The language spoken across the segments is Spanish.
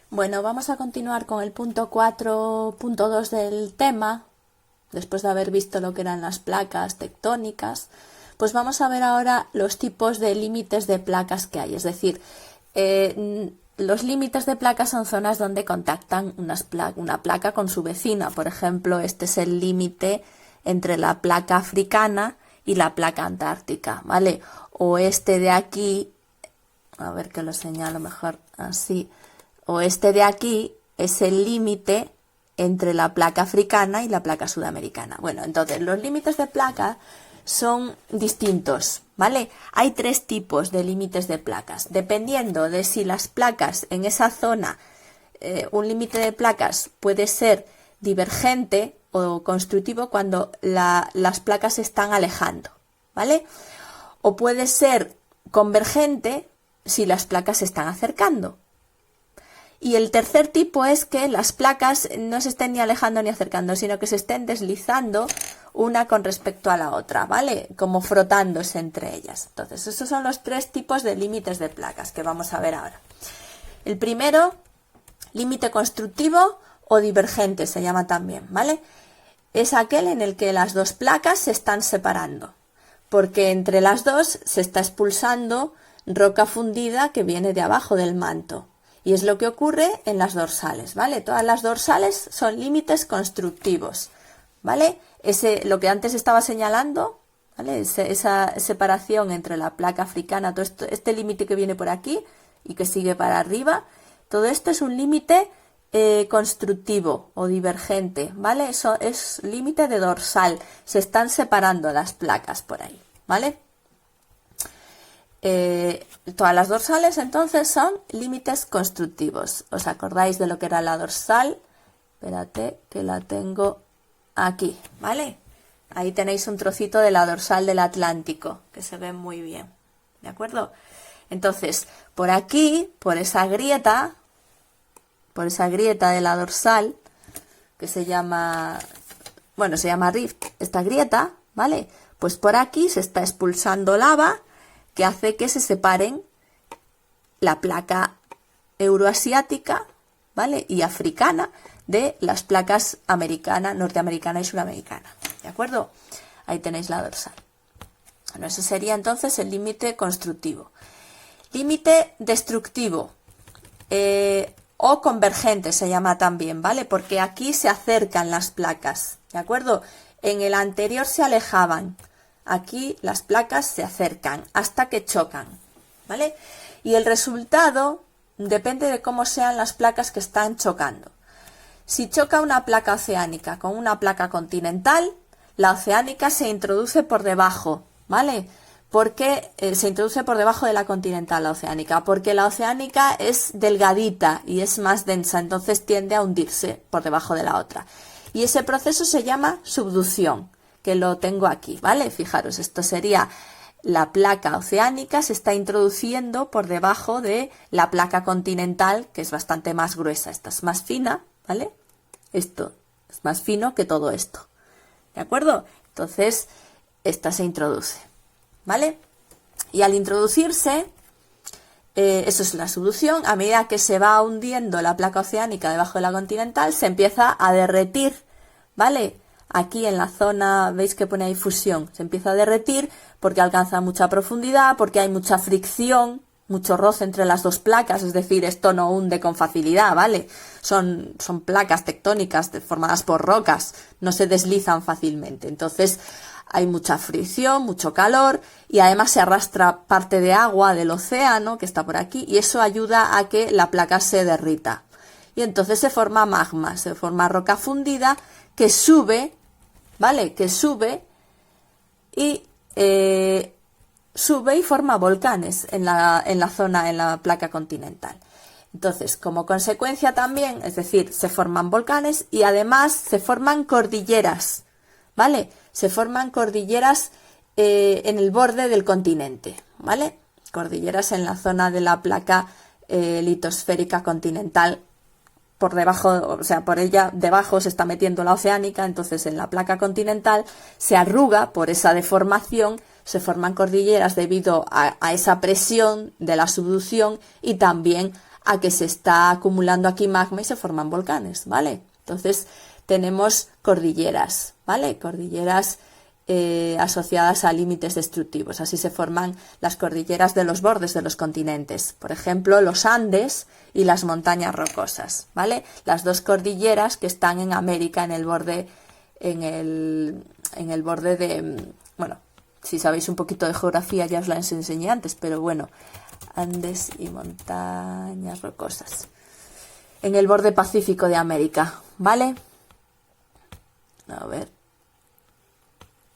Bueno, vamos a continuar con el punto 4.2 del tema, después de haber visto lo que eran las placas tectónicas. Pues vamos a ver ahora los tipos de límites de placas que hay, es decir, los límites de placas son zonas donde contactan una placa con su vecina. Por ejemplo, este es el límite entre la placa africana y la placa antártica, ¿vale? O este de aquí, a ver que lo señalo mejor así, o este de aquí es el límite entre la placa africana y la placa sudamericana. Bueno, entonces los límites de placa son distintos, ¿vale? Hay tres tipos de límites de placas, dependiendo de si las placas en esa zona, un límite de placas puede ser divergente o constructivo cuando las placas se están alejando, ¿vale? O puede ser convergente si las placas se están acercando. Y el tercer tipo es que las placas no se estén ni alejando ni acercando, sino que se estén deslizando una con respecto a la otra, ¿vale? Como frotándose entre ellas. Entonces, estos son los tres tipos de límites de placas que vamos a ver ahora. El primero, límite constructivo o divergente se llama también, ¿vale? Es aquel en el que las dos placas se están separando, porque entre las dos se está expulsando roca fundida que viene de abajo del manto. Y es lo que ocurre en las dorsales, ¿vale? Todas las dorsales son límites constructivos, ¿vale? Lo que antes estaba señalando, ¿vale? Esa separación entre la placa africana, todo este límite que viene por aquí y que sigue para arriba, todo esto es un límite constructivo o divergente, ¿vale? Eso es límite de dorsal, se están separando las placas por ahí, ¿vale? Todas las dorsales entonces son límites constructivos. ¿Os acordáis de lo que era la dorsal? Espérate que la tengo aquí, ¿vale? Ahí tenéis un trocito de la dorsal del Atlántico que se ve muy bien, ¿de acuerdo? Entonces, por aquí, por esa grieta de la dorsal, que se llama rift, esta grieta, ¿vale? Pues por aquí se está expulsando lava que hace que se separen la placa euroasiática, ¿vale? Y africana de las placas americana, norteamericana y sudamericana, ¿de acuerdo? Ahí tenéis la dorsal. Bueno, ese sería entonces el límite constructivo. Límite destructivo o convergente se llama también, ¿vale? Porque aquí se acercan las placas, ¿de acuerdo? En el anterior se alejaban. Aquí las placas se acercan hasta que chocan, ¿vale? Y el resultado depende de cómo sean las placas que están chocando. Si choca una placa oceánica con una placa continental, la oceánica se introduce por debajo, ¿vale? Porque se introduce por debajo de la continental la oceánica, porque la oceánica es delgadita y es más densa, entonces tiende a hundirse por debajo de la otra. Y ese proceso se llama subducción, que lo tengo aquí, ¿vale? Fijaros, esto sería la placa oceánica, se está introduciendo por debajo de la placa continental, que es bastante más gruesa. Esta es más fina, ¿vale? Esto es más fino que todo esto, ¿de acuerdo? Entonces, esta se introduce, ¿vale? Y al introducirse, eso es la subducción, a medida que se va hundiendo la placa oceánica debajo de la continental, se empieza a derretir, ¿vale? Aquí en la zona, veis que pone ahí fusión, se empieza a derretir porque alcanza mucha profundidad, porque hay mucha fricción, mucho roce entre las dos placas, es decir, esto no hunde con facilidad, ¿vale? Son placas tectónicas formadas por rocas, no se deslizan fácilmente, entonces hay mucha fricción, mucho calor y además se arrastra parte de agua del océano que está por aquí y eso ayuda a que la placa se derrita. Y entonces se forma magma, se forma roca fundida que sube, ¿vale? Que sube y forma volcanes en la zona, en la placa continental. Entonces, como consecuencia también, es decir, se forman volcanes y además se forman cordilleras, ¿vale? Se forman cordilleras en el borde del continente, ¿vale? Cordilleras en la zona de la placa litosférica continental. Por debajo, o sea, por ella debajo se está metiendo la oceánica, entonces en la placa continental se arruga por esa deformación, se forman cordilleras debido a esa presión de la subducción y también a que se está acumulando aquí magma y se forman volcanes, ¿vale? Entonces tenemos cordilleras, ¿vale? Cordilleras asociadas a límites destructivos. Así se forman las cordilleras de los bordes de los continentes. Por ejemplo, los Andes y las montañas rocosas, ¿vale? Las dos cordilleras que están en América, en el borde de... Bueno, si sabéis un poquito de geografía ya os la enseñé antes, pero bueno, Andes y montañas rocosas. En el borde pacífico de América, ¿vale? A ver.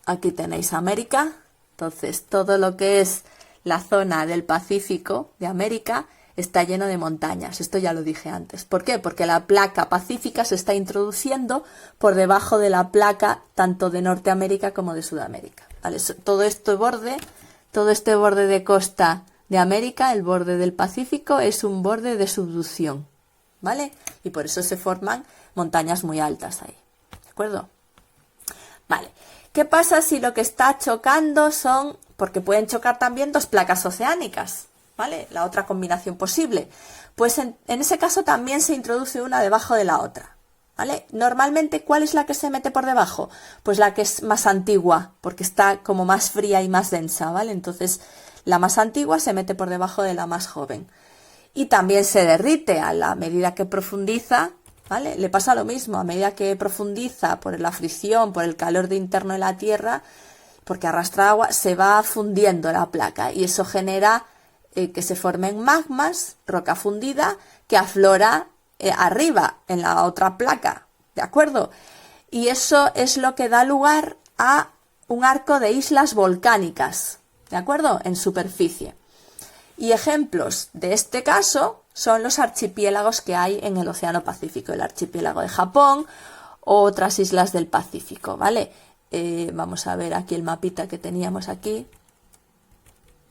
Aquí tenéis América. Entonces, todo lo que es la zona del Pacífico de América está lleno de montañas. Esto ya lo dije antes. ¿Por qué? Porque la placa pacífica se está introduciendo por debajo de la placa tanto de Norteamérica como de Sudamérica, ¿vale? Todo este borde de costa de América, el borde del Pacífico, es un borde de subducción, ¿vale? Y por eso se forman montañas muy altas ahí, ¿de acuerdo? Vale. ¿Qué pasa si lo que está chocando son, porque pueden chocar también dos placas oceánicas, ¿vale? La otra combinación posible. Pues en ese caso también se introduce una debajo de la otra, ¿vale? Normalmente, ¿cuál es la que se mete por debajo? Pues la que es más antigua, porque está como más fría y más densa, ¿vale? Entonces, la más antigua se mete por debajo de la más joven. Y también se derrite a la medida que profundiza, ¿vale? Le pasa lo mismo, a medida que profundiza por la fricción, por el calor de interno de la Tierra, porque arrastra agua, se va fundiendo la placa y eso genera que se formen magmas, roca fundida, que aflora arriba en la otra placa, ¿de acuerdo? Y eso es lo que da lugar a un arco de islas volcánicas, ¿de acuerdo? En superficie. Y ejemplos de este caso son los archipiélagos que hay en el Océano Pacífico, el archipiélago de Japón o otras islas del Pacífico, ¿vale? Vamos a ver aquí el mapita que teníamos aquí.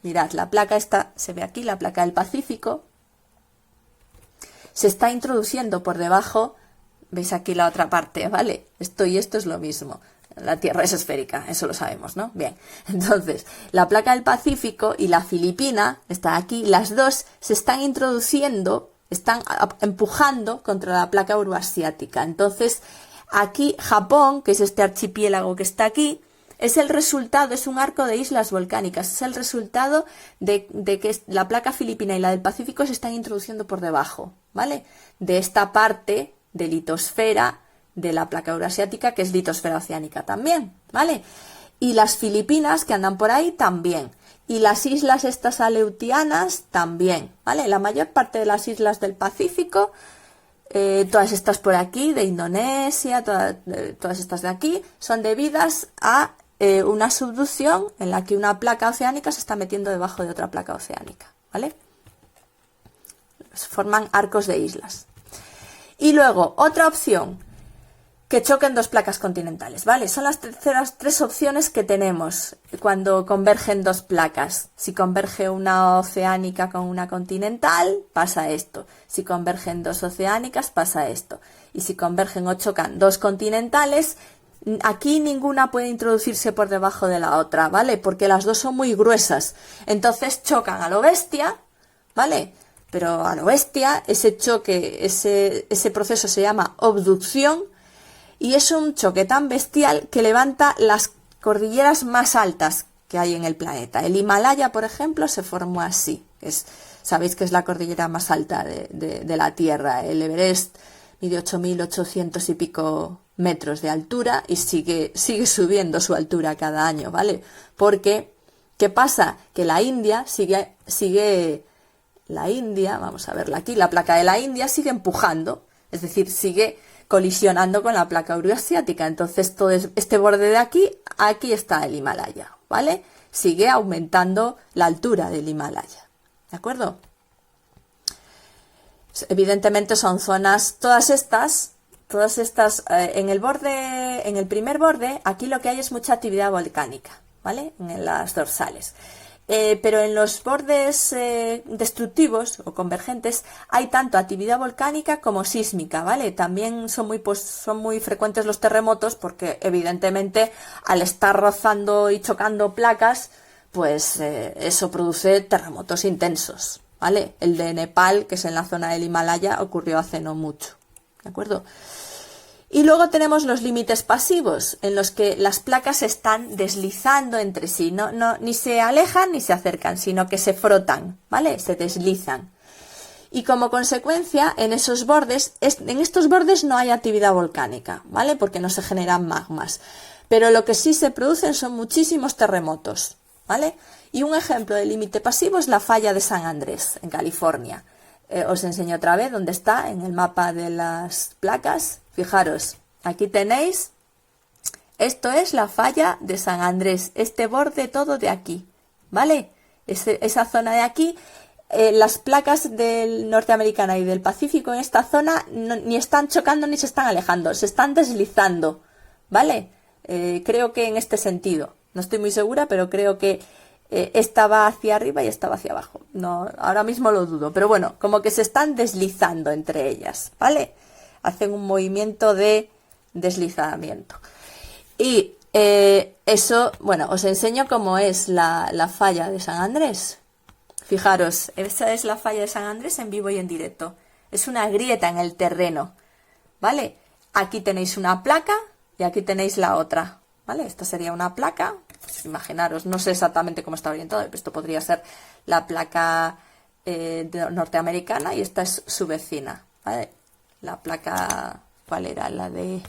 Mirad, la placa esta, se ve aquí, la placa del Pacífico. Se está introduciendo por debajo, veis aquí la otra parte, ¿vale? Esto y esto es lo mismo. La Tierra es esférica, eso lo sabemos, ¿no? Bien, entonces, la placa del Pacífico y la Filipina, está aquí, las dos se están introduciendo, están empujando contra la placa euroasiática. Entonces, aquí Japón, que es este archipiélago que está aquí, es el resultado, es un arco de islas volcánicas, es el resultado de que la placa filipina y la del Pacífico se están introduciendo por debajo, ¿vale? De esta parte de litosfera de la placa euroasiática, que es litosfera oceánica también, ¿vale? Y las Filipinas que andan por ahí también. Y las islas estas aleutianas también, ¿vale? La mayor parte de las islas del Pacífico, todas estas por aquí, de Indonesia, todas estas de aquí, son debidas a una subducción en la que una placa oceánica se está metiendo debajo de otra placa oceánica, ¿vale? Forman arcos de islas. Y luego, otra opción, que choquen dos placas continentales, ¿vale? Son las tres opciones que tenemos cuando convergen dos placas. Si converge una oceánica con una continental, pasa esto. Si convergen dos oceánicas, pasa esto. Y si convergen o chocan dos continentales, aquí ninguna puede introducirse por debajo de la otra, ¿vale? Porque las dos son muy gruesas. Entonces chocan a lo bestia, ¿vale? Pero a lo bestia, ese choque, ese proceso se llama abducción. Y es un choque tan bestial que levanta las cordilleras más altas que hay en el planeta. El Himalaya, por ejemplo, se formó así. Sabéis que es la cordillera más alta de la Tierra. El Everest mide 8.800 y pico metros de altura y sigue subiendo su altura cada año, ¿vale? Porque, ¿qué pasa? Que la India la India, vamos a verla aquí, la placa de la India sigue empujando, es decir, sigue colisionando con la placa euroasiática. Entonces todo este borde de aquí está el Himalaya, ¿vale? Sigue aumentando la altura del Himalaya, ¿de acuerdo? Evidentemente son zonas, todas estas en el primer borde, aquí lo que hay es mucha actividad volcánica, ¿vale? En las dorsales. Pero en los bordes destructivos o convergentes hay tanto actividad volcánica como sísmica, ¿vale? También son muy frecuentes los terremotos porque evidentemente al estar rozando y chocando placas, pues eso produce terremotos intensos, ¿vale? El de Nepal, que es en la zona del Himalaya, ocurrió hace no mucho, ¿de acuerdo? Y luego tenemos los límites pasivos, en los que las placas se están deslizando entre sí, ni se alejan ni se acercan, sino que se frotan, ¿vale? Se deslizan. Y como consecuencia, en estos bordes no hay actividad volcánica, ¿vale? Porque no se generan magmas. Pero lo que sí se producen son muchísimos terremotos, ¿vale? Y un ejemplo de límite pasivo es la falla de San Andrés, en California. Os enseño otra vez dónde está en el mapa de las placas. Fijaros, aquí tenéis, esto es la falla de San Andrés, este borde todo de aquí, ¿vale? Esa zona de aquí, las placas del norteamericana y del Pacífico en esta zona ni están chocando ni se están alejando, se están deslizando, ¿vale? Creo que en este sentido, no estoy muy segura, pero creo que esta va hacia arriba y esta va hacia abajo. No, ahora mismo lo dudo, pero bueno, como que se están deslizando entre ellas, ¿vale? Hacen un movimiento de deslizamiento. Y eso, bueno, os enseño cómo es la falla de San Andrés. Fijaros, esa es la falla de San Andrés en vivo y en directo. Es una grieta en el terreno, ¿vale? Aquí tenéis una placa y aquí tenéis la otra, ¿vale? Esta sería una placa, pues imaginaros, no sé exactamente cómo está orientado, pero esto podría ser la placa norteamericana y esta es su vecina, ¿vale? La placa, ¿cuál era? La del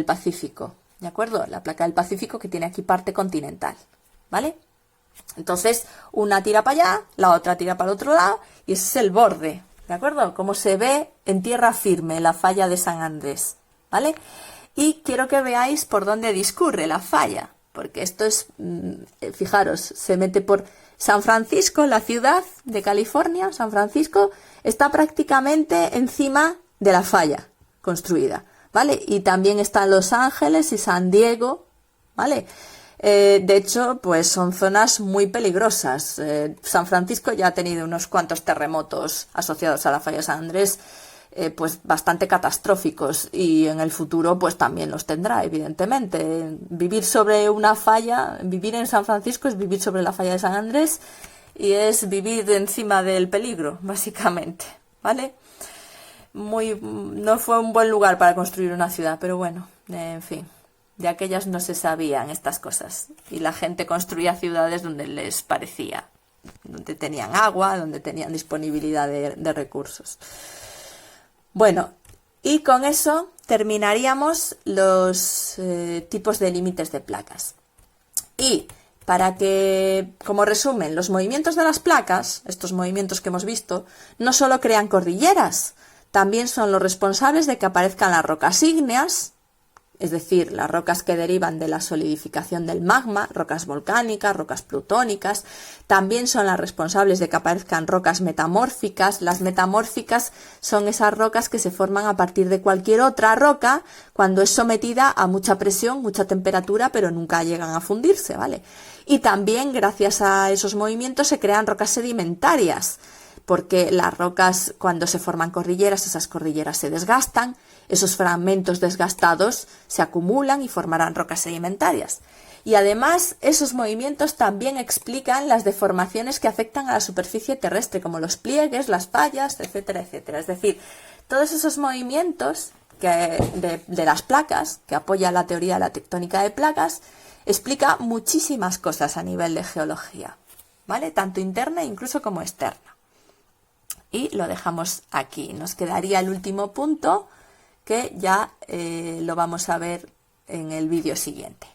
Pacífico, ¿de acuerdo? La placa del Pacífico que tiene aquí parte continental, ¿vale? Entonces, una tira para allá, la otra tira para el otro lado y ese es el borde, ¿de acuerdo? Como se ve en tierra firme la falla de San Andrés, ¿vale? Y quiero que veáis por dónde discurre la falla, porque esto es, fijaros, se mete por San Francisco, la ciudad de California, San Francisco, está prácticamente encima de la falla construida, ¿vale? Y también están Los Ángeles y San Diego, ¿vale? De hecho, pues son zonas muy peligrosas. San Francisco ya ha tenido unos cuantos terremotos asociados a la falla de San Andrés, pues bastante catastróficos, y en el futuro pues también los tendrá, evidentemente. Vivir sobre una falla, vivir en San Francisco es vivir sobre la falla de San Andrés y es vivir encima del peligro, básicamente, ¿vale? No fue un buen lugar para construir una ciudad, pero bueno, en fin, de aquellas no se sabían estas cosas y la gente construía ciudades donde les parecía, donde tenían agua, donde tenían disponibilidad de recursos. Bueno, y con eso terminaríamos los tipos de límites de placas. Y para que, como resumen, los movimientos de las placas, estos movimientos que hemos visto, no solo crean cordilleras, también son los responsables de que aparezcan las rocas ígneas, es decir, las rocas que derivan de la solidificación del magma, rocas volcánicas, rocas plutónicas. También son las responsables de que aparezcan rocas metamórficas. Las metamórficas son esas rocas que se forman a partir de cualquier otra roca cuando es sometida a mucha presión, mucha temperatura, pero nunca llegan a fundirse, ¿vale? Y también, gracias a esos movimientos, se crean rocas sedimentarias, porque las rocas, cuando se forman cordilleras, esas cordilleras se desgastan, esos fragmentos desgastados se acumulan y formarán rocas sedimentarias. Y además, esos movimientos también explican las deformaciones que afectan a la superficie terrestre, como los pliegues, las fallas, etcétera, etcétera. Es decir, todos esos movimientos de las placas, que apoya la teoría de la tectónica de placas, explica muchísimas cosas a nivel de geología, ¿vale? Tanto interna incluso como externa. Y lo dejamos aquí. Nos quedaría el último punto, que ya lo vamos a ver en el vídeo siguiente.